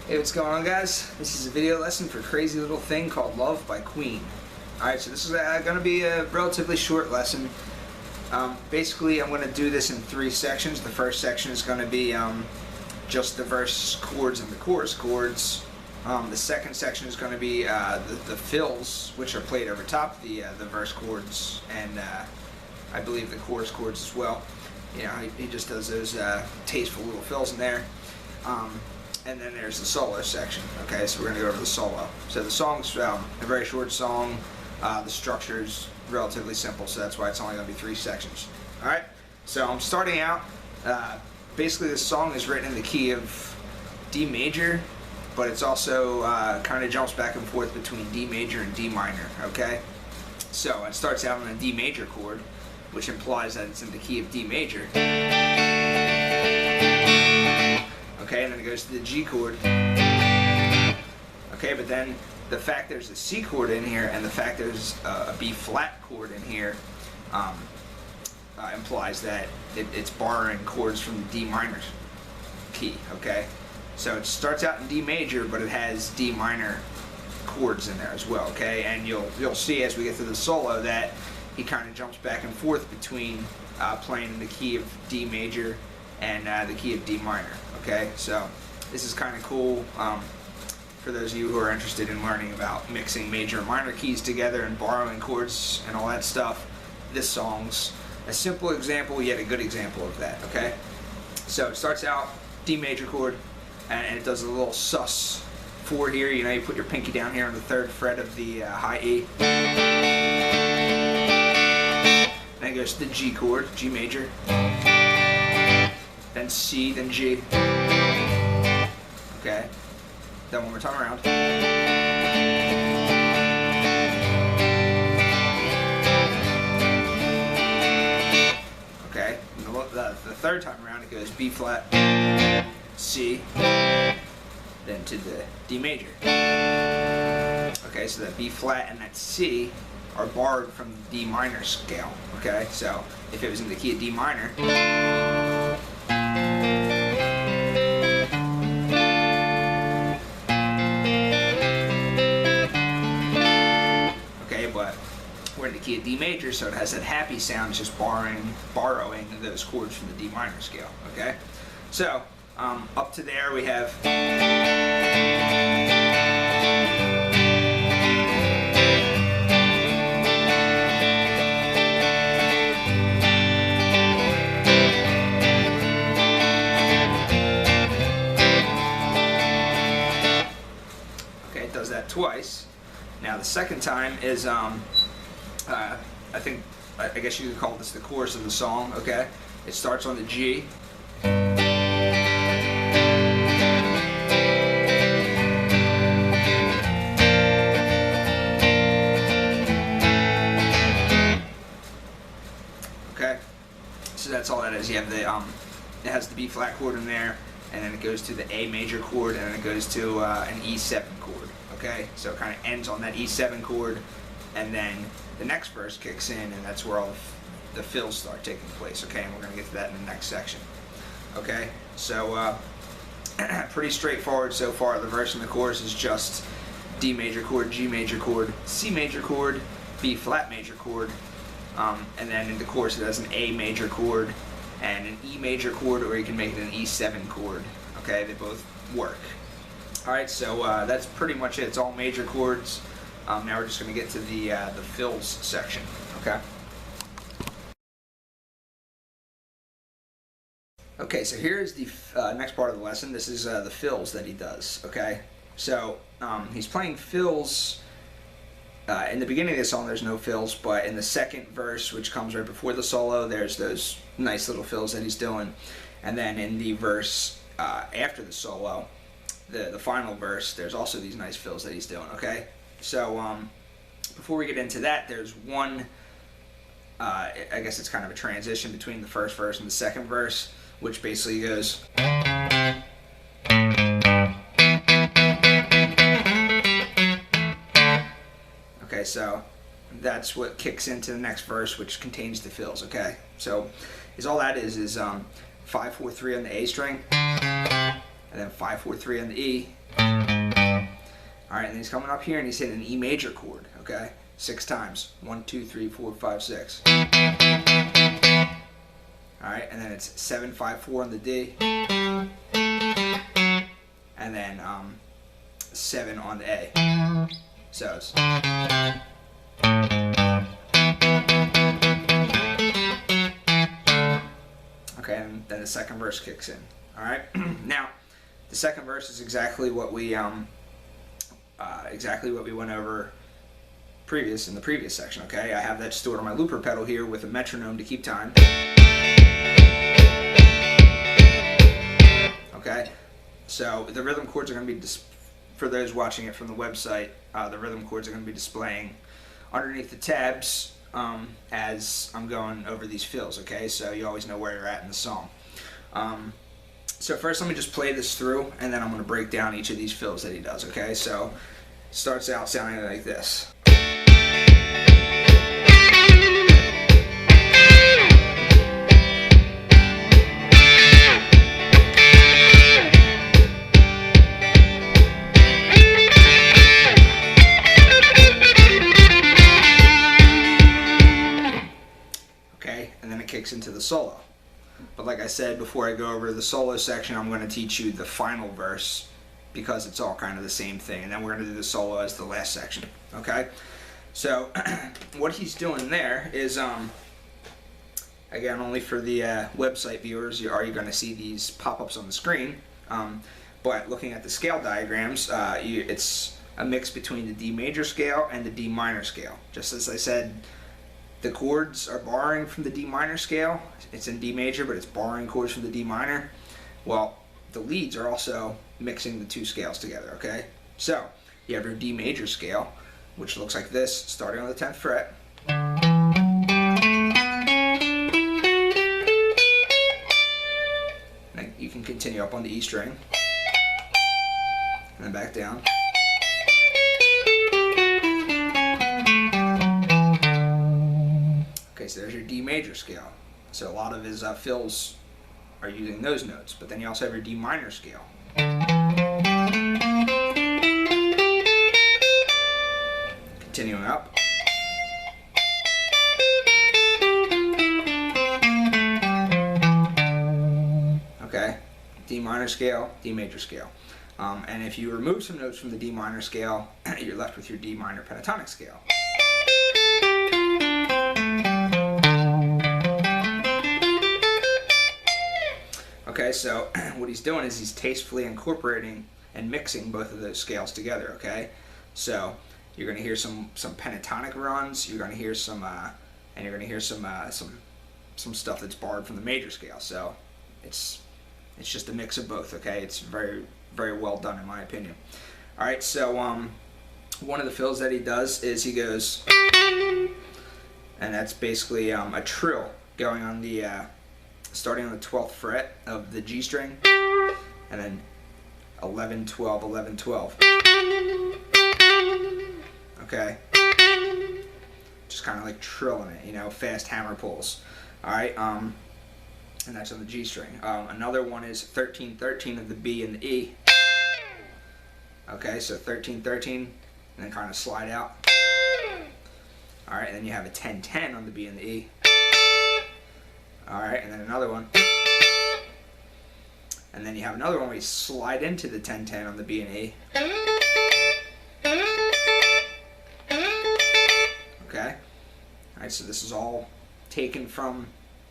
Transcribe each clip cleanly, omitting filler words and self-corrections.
Hey, what's going on, guys? This is a video lesson for Crazy Little Thing called Love by Queen. Alright, so this is going to be a relatively short lesson. Basically, I'm going to do this in 3 sections. The first section is going to be just the verse chords and the chorus chords. The second section is going to be the fills, which are played over top the verse chords, and I believe the chorus chords as well. You know, he just does those tasteful little fills in there. And then there's the solo section. Okay, so we're going to go over the solo. So the song's a very short song. The structure is relatively simple, so that's why it's only going to be 3 sections. Alright, so I'm starting out. Basically, this song is written in the key of D major, but it's also kind of jumps back and forth between D major and D minor. Okay, so it starts out on a D major chord, which implies that it's in the key of D major. Okay, and then it goes to the G chord. Okay, but then the fact there's a C chord in here and the fact there's a B flat chord in here implies that it's borrowing chords from the D minor key. Okay, so it starts out in D major, but it has D minor chords in there as well. Okay, and you'll see as we get to the solo that he kind of jumps back and forth between playing in the key of D major and the key of D minor. Okay, so this is kind of cool for those of you who are interested in learning about mixing major and minor keys together and borrowing chords and all that stuff. This song's a simple example, yet a good example of that. Okay, so it starts out D major chord, and it does a little sus 4 here. You know, you put your pinky down here on the 3rd fret of the high E. Then it goes to the G chord, G major. Then C, then G. Okay. Then one more time around. Okay. And the 3rd time around it goes B flat, C, then to the D major. Okay, so that B flat and that C are borrowed from the D minor scale. Okay, so if it was in the key of D minor, we're in the key of D major, so it has that happy sound, just borrowing those chords from the D minor scale. Okay, so up to there we have. Okay, it does that twice. Now the second time is I guess you could call this the chorus of the song. Okay, it starts on the G. Okay, so that's all that is. You have the it has the B flat chord in there, and then it goes to the A major chord, and then it goes to an E7 chord. Okay, so it kind of ends on that E7 chord, and then the next verse kicks in, and that's where all the fills start taking place. Okay, and we're going to get to that in the next section. Okay, so pretty straightforward so far. The verse and the chorus is just D major chord, G major chord, C major chord, B flat major chord, and then in the chorus it has an A major chord and an E major chord, or you can make it an E7 chord. Okay, they both work. Alright, so that's pretty much it. It's all major chords. Now we're just going to get to the fills section. Okay. Okay, so here's the next part of the lesson. This is the fills that he does. Okay, so he's playing fills. In the beginning of the song, there's no fills, but in the second verse, which comes right before the solo, there's those nice little fills that he's doing, and then in the verse after the solo, the final verse, there's also these nice fills that he's doing. Okay. So before we get into that, there's one, I guess it's kind of a transition between the first verse and the second verse, which basically goes. Okay, so that's what kicks into the next verse, which contains the fills. Okay, so all that is 5-4-3 on the A string, and then 5-4-3 on the E. All right, and he's coming up here and he's hitting an E major chord, okay? 6 times. 1, 2, 3, 4, 5, 6. All right, and then it's 7-5-4 on the D. And then 7 on the A. So it's... Okay, and then the second verse kicks in. All right. Now, the second verse is exactly what we went over in the previous section. Okay, I have that stored on my looper pedal here with a metronome to keep time. Okay, so the rhythm chords are going to be for those watching it from the website. The rhythm chords are going to be displaying underneath the tabs as I'm going over these fills, okay? So you always know where you're at in the song. So first let me just play this through, and then I'm going to break down each of these fills that he does, okay? So it starts out sounding like this. Kicks into the solo. But like I said, before I go over the solo section, I'm going to teach you the final verse because it's all kind of the same thing, and then we're going to do the solo as the last section. Okay, so what he's doing there is again, only for the website viewers are you going to see these pop-ups on the screen, but looking at the scale diagrams, it's a mix between the D major scale and the D minor scale. Just as I said, the chords are borrowing from the D minor scale. It's in D major, but it's borrowing chords from the D minor. Well, the leads are also mixing the two scales together, okay? So, you have your D major scale, which looks like this, starting on the 10th fret. Then you can continue up on the E string, and then back down. So there's your D major scale. So a lot of his fills are using those notes. But then you also have your D minor scale. Continuing up. Okay, D minor scale, D major scale. And if you remove some notes from the D minor scale, you're left with your D minor pentatonic scale. Okay, so what he's doing is he's tastefully incorporating and mixing both of those scales together, okay? So you're going to hear some pentatonic runs, you're going to hear some stuff that's borrowed from the major scale. So it's just a mix of both, okay? It's very, very well done in my opinion. All right, so one of the fills that he does is he goes, and that's basically a trill going on the starting on the 12th fret of the G string, and then 11, 12, 11, 12. Okay? Just kind of like trilling it, you know, fast hammer pulls. Alright, and that's on the G string. Another one is 13, 13 of the B and the E. Okay, so 13, 13, and then kind of slide out. Alright, and then you have a 10, 10 on the B and the E. Alright, and then another one. And then you have another one where you slide into the 10-10 on the B and E. Okay? Alright, so this is all taken from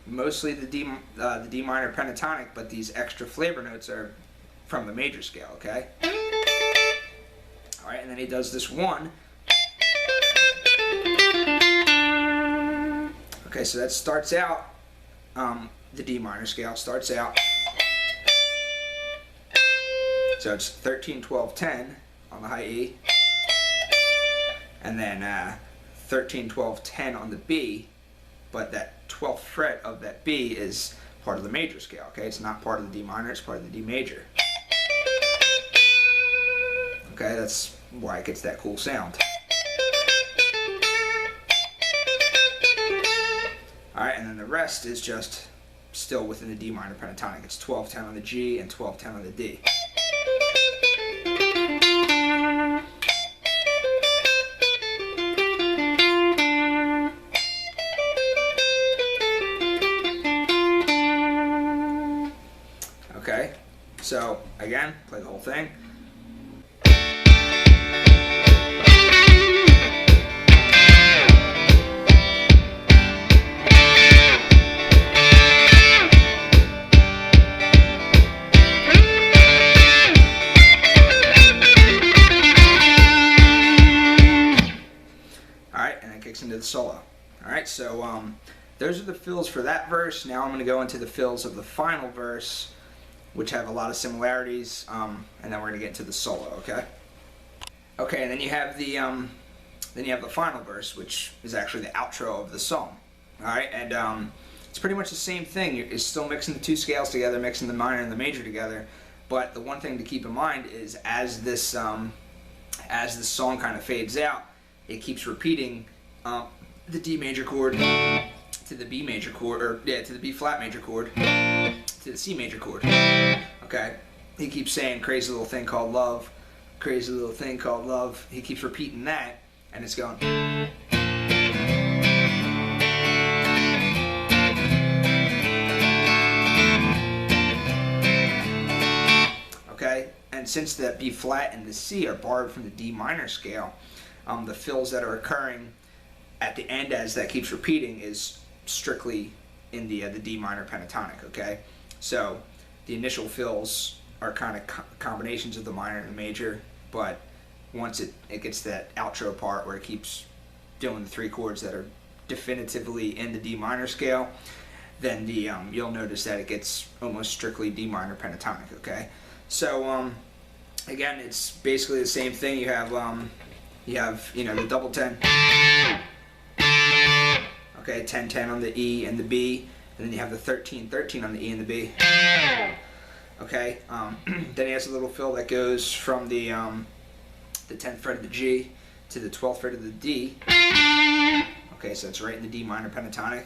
mostly the D minor pentatonic, but these extra flavor notes are from the major scale, okay? Alright, and then he does this one. Okay, so that starts out, the D minor scale starts out, so it's 13, 12, 10 on the high E, and then 13, 12, 10 on the B, but that 12th fret of that B is part of the major scale, okay? It's not part of the D minor, it's part of the D major. Okay, that's why it gets that cool sound. Alright, and then the rest is just still within the D minor pentatonic. It's 12-10 on the G and 12-10 on the D. So again, play the whole thing. Alright, and then kicks into the solo. Alright, so those are the fills for that verse. Now I'm going to go into the fills of the final verse, which have a lot of similarities, and then we're going to get into the solo, okay? Okay, and then you have the final verse, which is actually the outro of the song. Alright, and it's pretty much the same thing. It's still mixing the two scales together, mixing the minor and the major together, but the one thing to keep in mind is as this song kind of fades out, it keeps repeating the D major chord to the B major chord, or to the B flat major chord to the C major chord. Okay, he keeps saying crazy little thing called love, crazy little thing called love. He keeps repeating that, and it's going. Okay, and since the B flat and the C are borrowed from the D minor scale, the fills that are occurring at the end as that keeps repeating is strictly in the D minor pentatonic, okay? So the initial fills are kind of combinations of the minor and the major, but once it gets to that outro part where it keeps doing the three chords that are definitively in the D minor scale, then you'll notice that it gets almost strictly D minor pentatonic, okay? So again, it's basically the same thing. You have the double 10, okay, 10-10 on the E and the B, and then you have the 13-13 on the E and the B. Okay, then he has a little fill that goes from the 10th fret of the G to the 12th fret of the D. Okay, so it's right in the D minor pentatonic.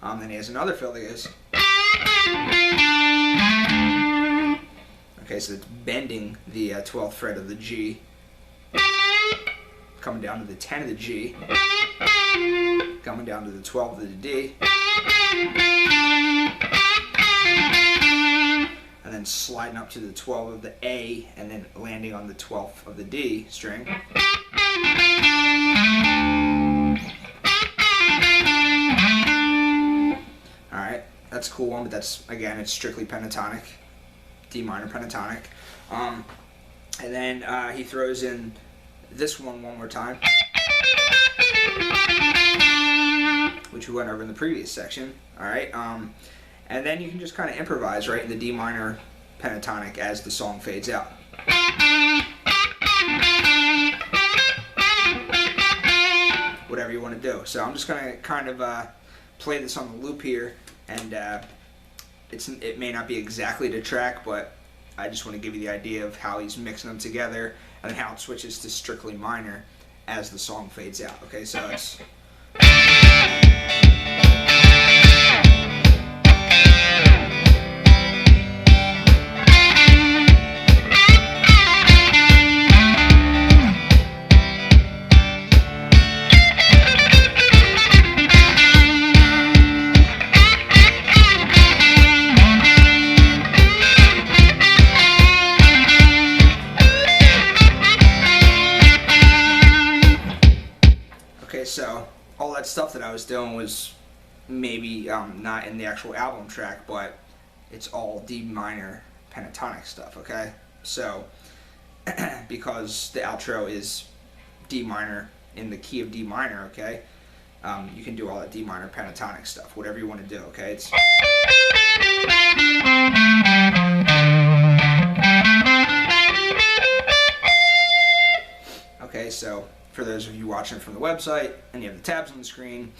Then he has another fill that goes. Okay, so it's bending the 12th fret of the G, coming down to the 10 of the G, coming down to the 12 of the D, and then sliding up to the 12 of the A, and then landing on the 12th of the D string. Alright, that's a cool one, but that's, again, it's strictly pentatonic, D minor pentatonic. And then he throws in this one more time, which we went over in the previous section. Alright, and then you can just kind of improvise right in the D minor pentatonic as the song fades out. Whatever you want to do. So I'm just going to kind of play this on the loop here, and it may not be exactly the track, but I just want to give you the idea of how he's mixing them together and how it switches to strictly minor as the song fades out. Okay, so it's... So all that stuff that I was doing was maybe not in the actual album track, but it's all D minor pentatonic stuff, okay? So because the outro is D minor in the key of D minor, okay? You can do all that D minor pentatonic stuff, whatever you want to do, okay? It's... Okay, so for those of you watching from the website, and you have the tabs on the screen,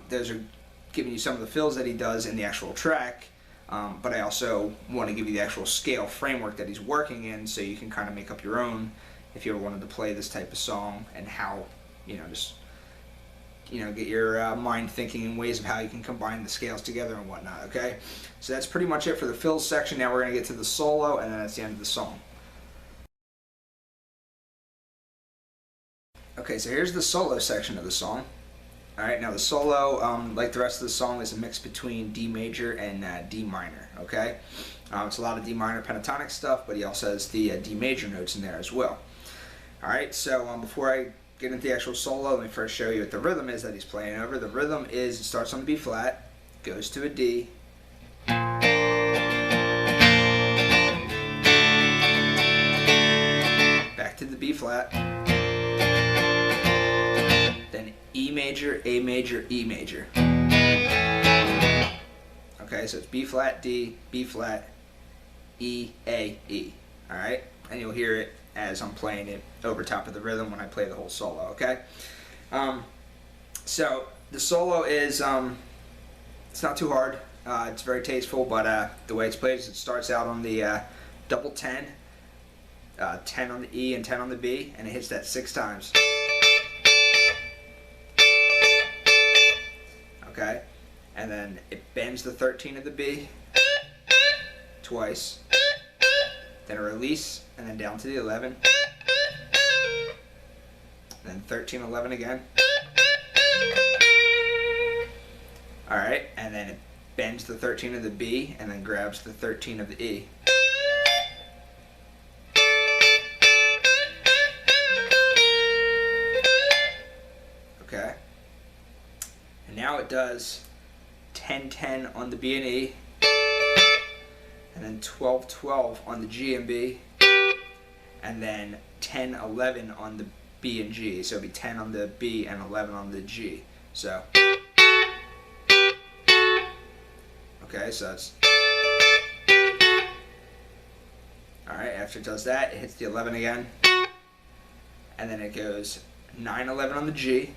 those are giving you some of the fills that he does in the actual track, but I also want to give you the actual scale framework that he's working in, so you can kind of make up your own if you ever wanted to play this type of song, and how, just, get your mind thinking in ways of how you can combine the scales together and whatnot, okay? So that's pretty much it for the fills section. Now we're going to get to the solo, and then that's the end of the song. Okay, so here's the solo section of the song. All right, now the solo, like the rest of the song, is a mix between D major and D minor. Okay, it's a lot of D minor pentatonic stuff, but he also has the D major notes in there as well. All right, so before I get into the actual solo, let me first show you what the rhythm is that he's playing over. The rhythm is, it starts on the B flat, goes to a D, back to the B flat, then E major, A major, E major. Okay, so it's B flat, D, B flat, E, A, E. All right, and you'll hear it as I'm playing it over top of the rhythm when I play the whole solo. Okay, so the solo is it's not too hard. It's very tasteful, but the way it's played is it starts out on the double 10, 10 on the E and 10 on the B, and it hits that 6 times. Okay, and then it bends the 13 of the B twice, then a release, and then down to the 11, then 13, 11 again. Alright, and then it bends the 13 of the B and then grabs the 13 of the E. Okay, and now it does 10, 10 on the B and E, and then 12, 12 on the G and B, and then 10, 11 on the B and G. So it'll be 10 on the B and 11 on the G. So, okay, so that's, alright, after it does that, it hits the 11 again, and then it goes 9, 11 on the G,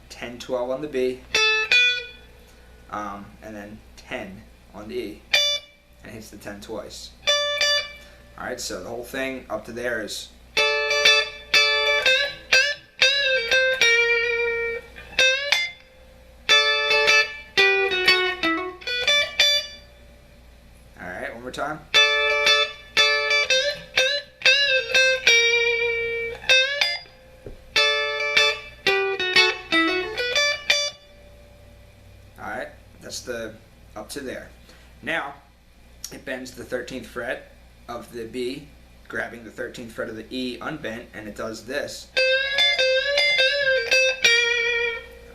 10, 12 on the B, and then 10 on the E, and it hits the 10 twice. Alright, so the whole thing up to there is alright, one more time. Alright, that's the up to there. Now, it bends the 13th fret of the B, grabbing the 13th fret of the E unbent, and it does this.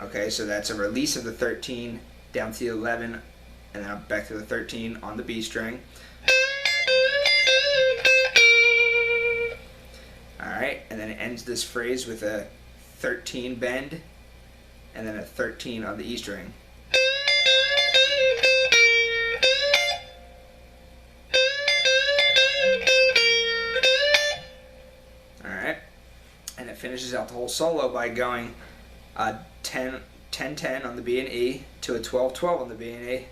Okay, so that's a release of the 13 down to the 11, and then up back to the 13 on the B string. Alright, and then it ends this phrase with a 13 bend, and then a 13 on the E string. And it finishes out the whole solo by going 10, 10, 10 on the B and E to a 12, 12 on the B and E.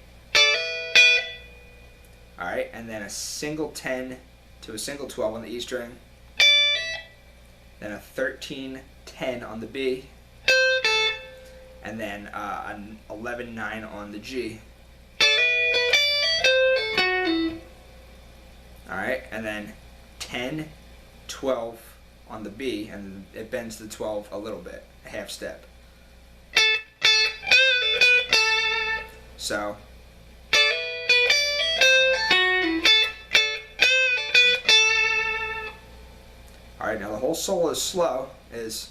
Alright, and then a single 10 to a single 12 on the E string. Then a 13, 10 on the B. And then an 11, 9 on the G. Alright, and then 10, 12 on the B, and it bends the 12 a little bit, a half step. So, alright, now the whole solo is slow, is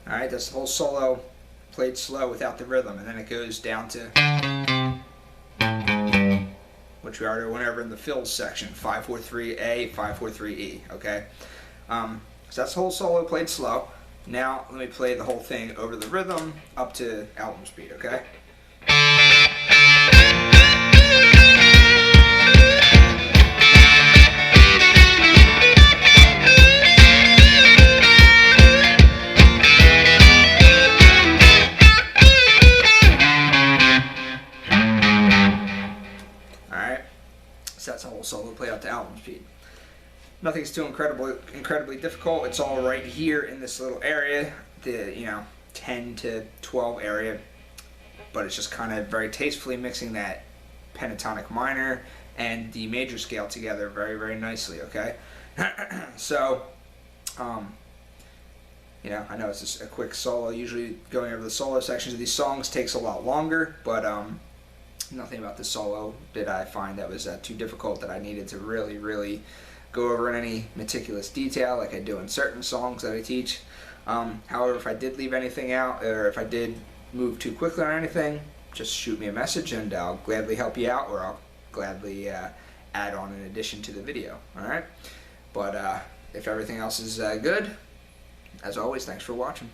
alright, that's the whole solo played slow without the rhythm, and then it goes down to, which we already went over in the fills section, 5-4-3-A, 5-4-3-E, okay? So that's the whole solo played slow. Now let me play the whole thing over the rhythm up to album speed, okay? So that's the whole solo played out to album speed. Nothing's too incredibly difficult. It's all right here in this little area, the 10 to 12 area, but it's just kind of very tastefully mixing that pentatonic minor and the major scale together very, very nicely, okay? So, I know it's just a quick solo. Usually going over the solo sections of these songs takes a lot longer, but nothing about the solo did I find that was too difficult that I needed to really, really go over in any meticulous detail like I do in certain songs that I teach. However, if I did leave anything out, or if I did move too quickly on anything, just shoot me a message and I'll gladly help you out, or I'll gladly add on in addition to the video. Alright? But if everything else is good, as always, thanks for watching.